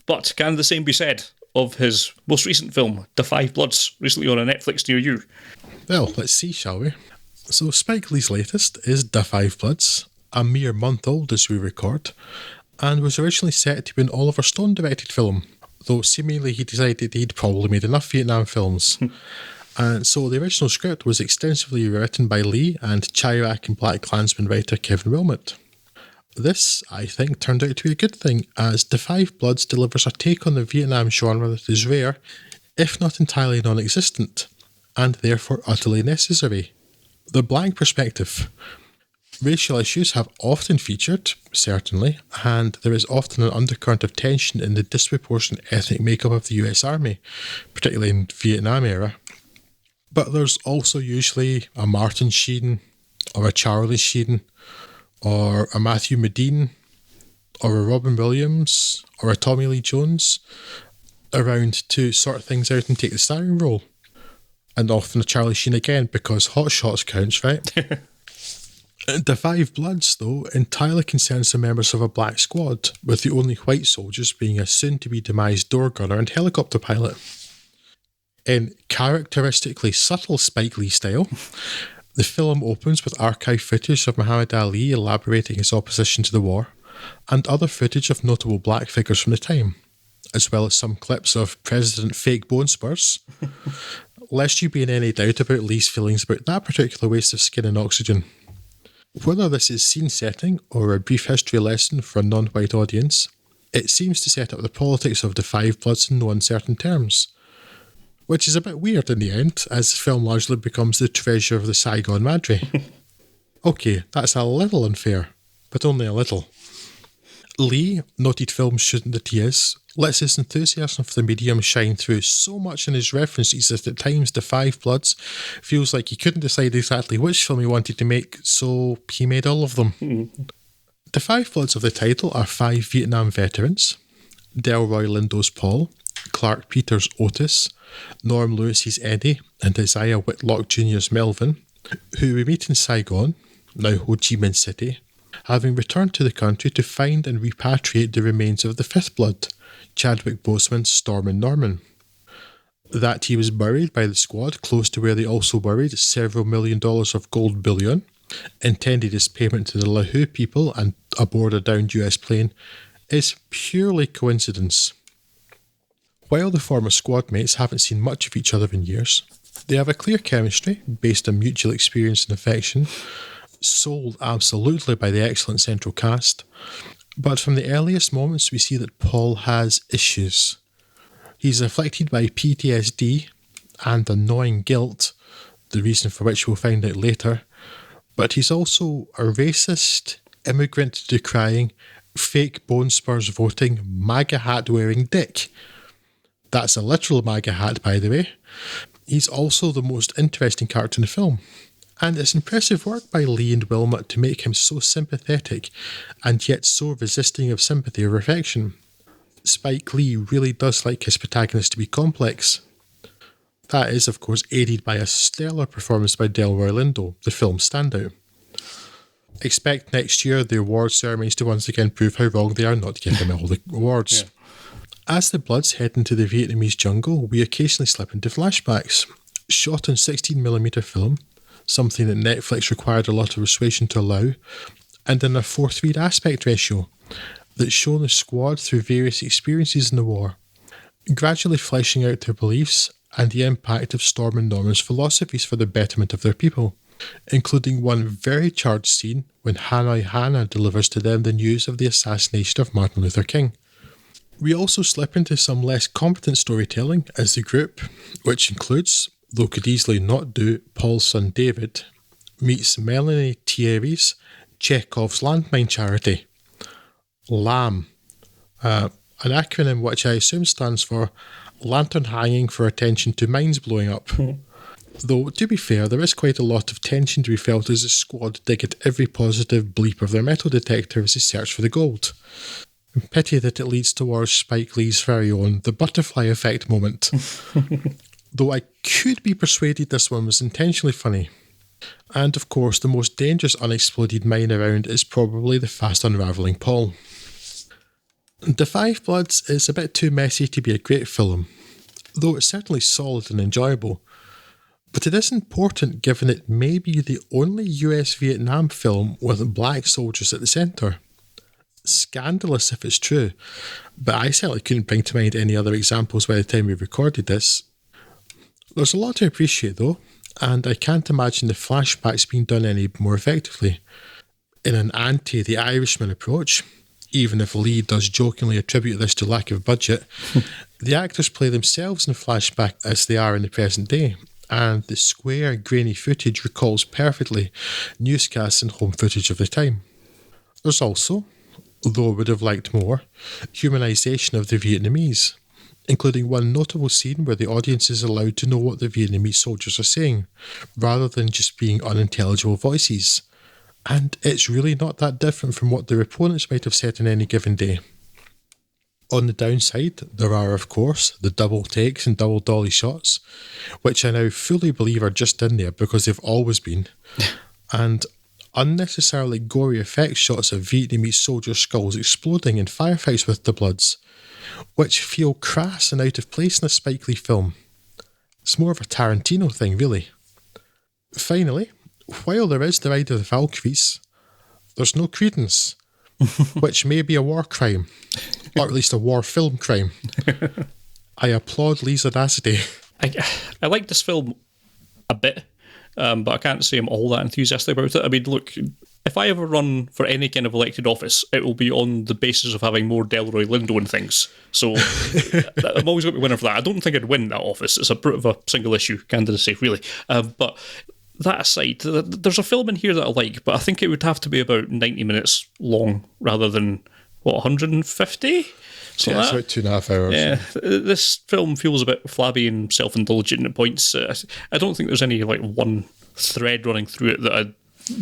But can the same be said of his most recent film, Da 5 Bloods, recently on a Netflix near you? Well, let's see, shall we? So Spike Lee's latest is Da 5 Bloods, a mere month old as we record, and was originally set to be an Oliver Stone-directed film, though seemingly he decided he'd probably made enough Vietnam films. And so the original script was extensively written by Lee and Chirac and Black Klansman writer Kevin Wilmot. This, I think, turned out to be a good thing, as Da 5 Bloods delivers a take on the Vietnam genre that is rare, if not entirely non-existent, and therefore utterly necessary. The black perspective. Racial issues have often featured, certainly, and there is often an undercurrent of tension in the disproportionate ethnic makeup of the US Army, particularly in the Vietnam era. But there's also usually a Martin Sheen, or a Charlie Sheen, or a Matthew Modine, or a Robin Williams, or a Tommy Lee Jones around to sort things out and take the starring role. And often a Charlie Sheen again, because Hot Shots counts, right? Da 5 Bloods, though, entirely concerns the members of a black squad, with the only white soldiers being a soon-to-be-demised door gunner and helicopter pilot. In characteristically subtle Spike Lee style, the film opens with archive footage of Muhammad Ali elaborating his opposition to the war, and other footage of notable black figures from the time, as well as some clips of President Fake Bone Spurs, lest you be in any doubt about Lee's feelings about that particular waste of skin and oxygen. Whether this is scene setting or a brief history lesson for a non-white audience, it seems to set up the politics of Da 5 Bloods in no uncertain terms, which is a bit weird in the end, as the film largely becomes the treasure of the Saigon Madre. Okay, that's a little unfair, but only a little. Lee, noted film student that he is, lets his enthusiasm for the medium shine through so much in his references that at times Da 5 Bloods feels like he couldn't decide exactly which film he wanted to make, so he made all of them. The 5 Bloods of the title are 5 Vietnam veterans: Delroy Lindo's Paul, Clark Peters' Otis, Norm Lewis's Eddie, and Isaiah Whitlock Jr.'s Melvin, who we meet in Saigon, now Ho Chi Minh City, having returned to the country to find and repatriate the remains of the 5th Blood, Chadwick Boseman's Storm and Norman. That he was buried by the squad close to where they also buried several $1 million of gold bullion, intended as payment to the Lahu people and aboard a downed US plane, is purely coincidence. While the former squad mates haven't seen much of each other in years, they have a clear chemistry based on mutual experience and affection, sold absolutely by the excellent central cast, but from the earliest moments we see that Paul has issues. He's afflicted by PTSD and annoying guilt, the reason for which we'll find out later, but he's also a racist, immigrant-decrying, fake Bone Spurs voting, MAGA hat-wearing dick. That's a literal MAGA hat, by the way. He's also the most interesting character in the film, and it's impressive work by Lee and Wilmot to make him so sympathetic and yet so resisting of sympathy or affection. Spike Lee really does like his protagonist to be complex. That is, of course, aided by a stellar performance by Delroy Lindo, the film's standout. Expect next year the award ceremonies to once again prove how wrong they are not to give him all the awards. Yeah. As the Bloods head into the Vietnamese jungle, we occasionally slip into flashbacks. Shot on 16mm film, something that Netflix required a lot of persuasion to allow, and in a 4:3 aspect ratio that show the squad through various experiences in the war, gradually fleshing out their beliefs and the impact of Storm and Norman's philosophies for the betterment of their people, including one very charged scene when Hanoi Hannah delivers to them the news of the assassination of Martin Luther King. We also slip into some less competent storytelling as the group, which includes, though could easily not do, Paul's son David, meets Melanie Thierry's Chekhov's landmine charity, LAM, an acronym which I assume stands for Lantern Hanging for Attention to Mines Blowing Up. Though, to be fair, there is quite a lot of tension to be felt as the squad dig at every positive bleep of their metal detector as they search for the gold. Pity that it leads towards Spike Lee's very own The Butterfly Effect moment. Though I could be persuaded this one was intentionally funny. And of course, the most dangerous unexploded mine around is probably the fast unravelling Paul. The Five Bloods is a bit too messy to be a great film, though it's certainly solid and enjoyable. But it is important given it may be the only US Vietnam film with black soldiers at the centre. Scandalous if it's true, but I certainly couldn't bring to mind any other examples by the time we recorded this. There's a lot to appreciate though, and I can't imagine the flashbacks being done any more effectively. In an anti-The Irishman approach, even if Lee does jokingly attribute this to lack of budget, the actors play themselves in flashback as they are in the present day, and the square, grainy footage recalls perfectly newscasts and home footage of the time. There's also, though I would have liked more, humanisation of the Vietnamese, including one notable scene where the audience is allowed to know what the Vietnamese soldiers are saying, rather than just being unintelligible voices. And it's really not that different from what their opponents might have said on any given day. On the downside, there are, of course, the double takes and double dolly shots, which I now fully believe are just in there because they've always been, and unnecessarily gory effect shots of Vietnamese soldier skulls exploding in firefights with the Bloods, which feel crass and out of place in a Spike Lee film. It's more of a Tarantino thing, really. Finally, while there is the Ride of the Valkyries, there's no credence, which may be a war crime, or at least a war film crime. I applaud Lee's audacity. I like this film a bit, but I can't say I'm all that enthusiastic about it. I mean, look, if I ever run for any kind of elected office, it will be on the basis of having more Delroy Lindo and things. So I'm always going to be winning for that. I don't think I'd win that office. It's a bit of a single issue candidacy, really. But that aside, there's a film in here that I like, but I think it would have to be about 90 minutes long rather than, 150? So yeah, it's about 2.5 hours. Yeah, this film feels a bit flabby and self-indulgent at points. I don't think there's any one thread running through it that I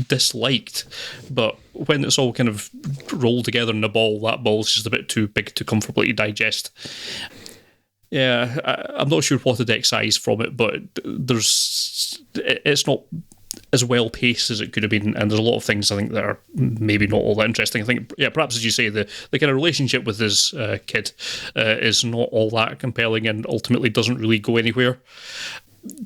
disliked, but when it's all kind of rolled together in a ball, that ball's just a bit too big to comfortably digest. Yeah, I'm not sure what to excise from it, but it's not as well paced as it could have been, and there's a lot of things I think that are maybe not all that interesting. I think, perhaps as you say, the kind of relationship with his kid is not all that compelling and ultimately doesn't really go anywhere.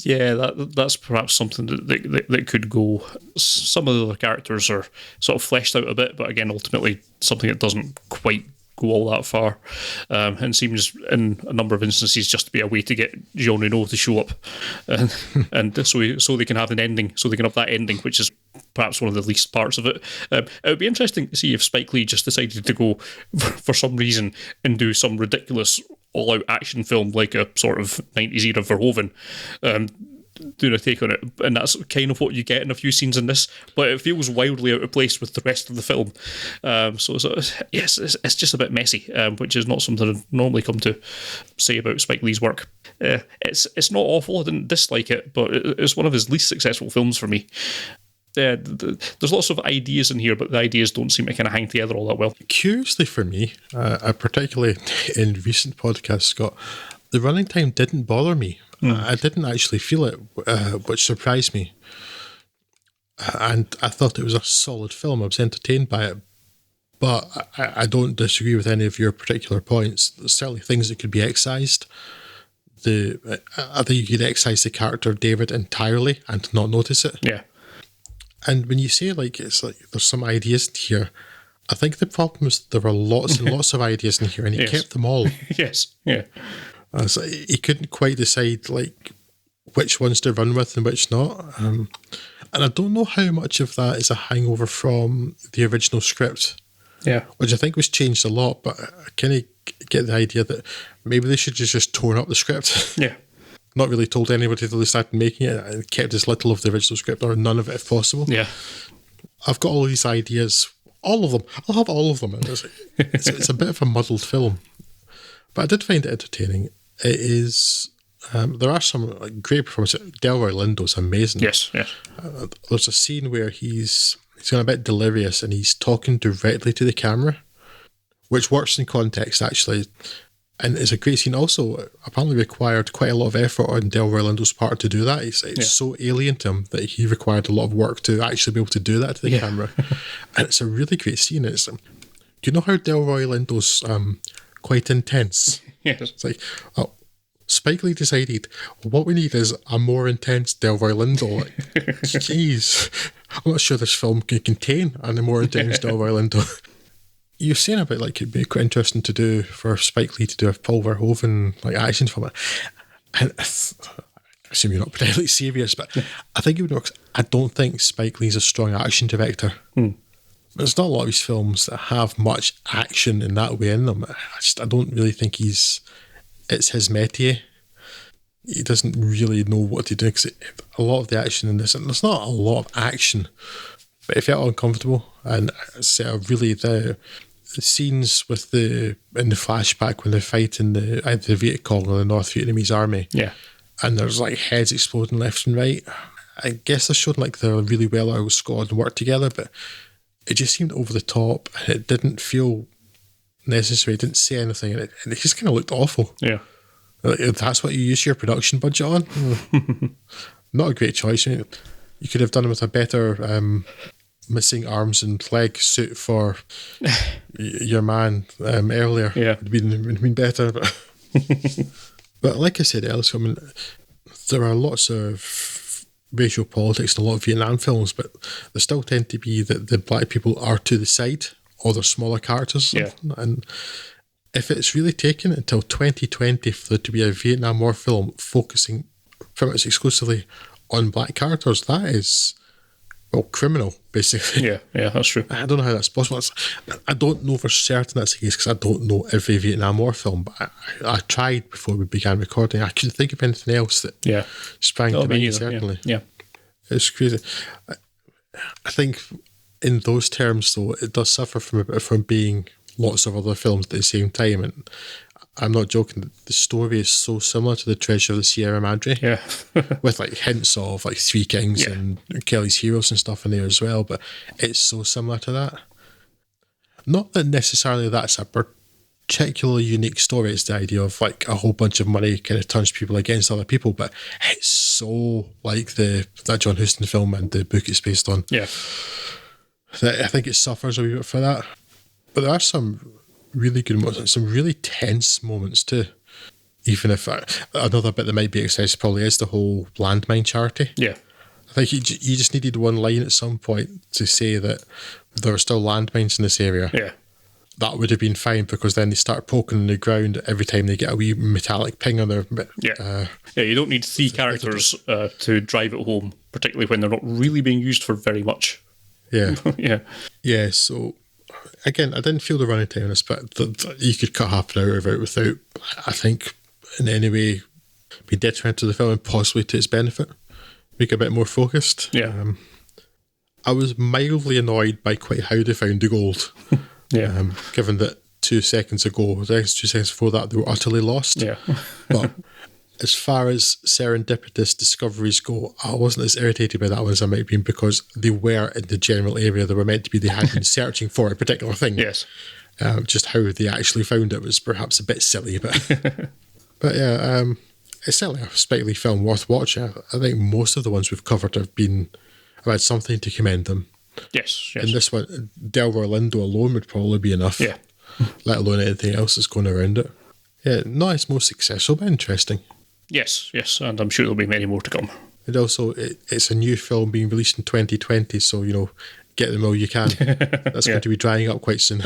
Yeah, that's perhaps something that could go. Some of the other characters are sort of fleshed out a bit, but again, ultimately something that doesn't quite go all that far, and seems in a number of instances just to be a way to get Jean Reno to show up, and so they can have an ending, so they can have that ending, which is perhaps one of the least parts of it. It would be interesting to see if Spike Lee just decided to go for some reason and do some ridiculous all-out action film like a sort of 90s era Verhoeven, doing a take on it, and that's kind of what you get in a few scenes in this, but it feels wildly out of place with the rest of the film. So yes, it's just a bit messy, which is not something I normally come to say about Spike Lee's work. It's not awful, I didn't dislike it, but it's one of his least successful films for me. There's lots of ideas in here, but the ideas don't seem to kind of hang together all that well. Curiously for me, particularly in recent podcasts, Scott, the running time didn't bother me. I didn't actually feel it, which surprised me. And I thought it was a solid film. I was entertained by it. But I don't disagree with any of your particular points. There's certainly things that could be excised. I think you could excise the character of David entirely and not notice it. Yeah. And when you say it's like there's some ideas in here, I think the problem is there were lots and lots of ideas in here, and he kept them all. Yes, yeah. So he couldn't quite decide which ones to run with and which not. And I don't know how much of that is a hangover from the original script. Yeah. Which I think was changed a lot, but I kind of get the idea that maybe they should just torn up the script. Yeah. Not really told anybody till they started making it, and kept as little of the original script or none of it if possible. Yeah. I've got all these ideas, all of them. I'll have all of them. It's a bit of a muddled film, but I did find it entertaining. It is. There are some great performances. Delroy Lindo's amazing. Yes, yes. There's a scene where he's going a bit delirious and he's talking directly to the camera, which works in context actually, and it's a great scene. Also, apparently required quite a lot of effort on Delroy Lindo's part to do that. It's so alien to him that he required a lot of work to actually be able to do that to the camera, and it's a really great scene. It's you know how Delroy Lindo's quite intense? Yes. It's like, oh, Spike Lee decided what we need is a more intense Delroy Lindo. Like, jeez, I'm not sure this film can contain a more intense Delroy Lindo. You're saying about like it'd be quite interesting to do for Spike Lee to do a Paul Verhoeven like action film. And I assume you're not particularly serious, but I think it would work. I don't think Spike Lee's a strong action director. There's not a lot of his films that have much action in that way in them. I don't really think it's his métier. He doesn't really know what to do because a lot of the action in this, and there's not a lot of action, but it felt uncomfortable. And so really the scenes with in the flashback when they're fighting either the Viet Cong or the North Vietnamese army, and there's like heads exploding left and right. I guess they're showing like they're really well out squad and work together, but it just seemed over the top. It didn't feel necessary. It didn't say anything, and it just kind of looked awful. Yeah. Like, if that's what you use your production budget on, not a great choice. I mean, you could have done it with a better missing arms and leg suit for your man earlier. Yeah. It would have been better. But, but like I said earlier, I mean, there are lots of racial politics in a lot of Vietnam films, but there still tend to be that the black people are to the side, or they're smaller characters. Yeah. And if it's really taken until 2020 for there to be a Vietnam War film focusing pretty much exclusively on black characters, that is, well, criminal, basically. Yeah, that's true. I don't know how that's possible. I don't know for certain that's the case because I don't know every Vietnam War film, but I tried before we began recording. I couldn't think of anything else that sprang to mind, certainly. Yeah. It's crazy. I think in those terms, though, it does suffer from being lots of other films at the same time, and I'm not joking. The story is so similar to The Treasure of the Sierra Madre, with like hints of like Three Kings and Kelly's Heroes and stuff in there as well. But it's so similar to that. Not that necessarily that's a particularly unique story. It's the idea of like a whole bunch of money kind of turns people against other people, but it's so like that John Huston film and the book it's based on. Yeah, that I think it suffers a wee bit for that. But there are some really good moments, some really tense moments too. Even if another bit that might be excessive probably is the whole landmine charity. Yeah. I think you just needed one line at some point to say that there are still landmines in this area. Yeah. That would have been fine because then they start poking in the ground every time they get a wee metallic ping on their... You don't need three characters to drive it home, particularly when they're not really being used for very much. Yeah. Yeah, so... Again, I didn't feel the running time on this, but you could cut half an hour of it without, I think, in any way be detrimental to the film and possibly to its benefit. Make it a bit more focused. Yeah. I was mildly annoyed by quite how they found the gold. Given that 2 seconds ago, the next 2 seconds before that, they were utterly lost. Yeah. But as far as serendipitous discoveries go, I wasn't as irritated by that one as I might have been because they were in the general area they were meant to be. They had been searching for a particular thing. Yes. Just how they actually found it was perhaps a bit silly, but it's certainly a Spike Lee film worth watching. I think most of the ones we've covered have had something to commend them. Yes. And this one, Delroy Lindo alone would probably be enough. Yeah. Let alone anything else that's going around it. Yeah, not its most successful, but interesting. Yes, and I'm sure there'll be many more to come. And also, it's a new film being released in 2020, so, get them all you can. That's going to be drying up quite soon.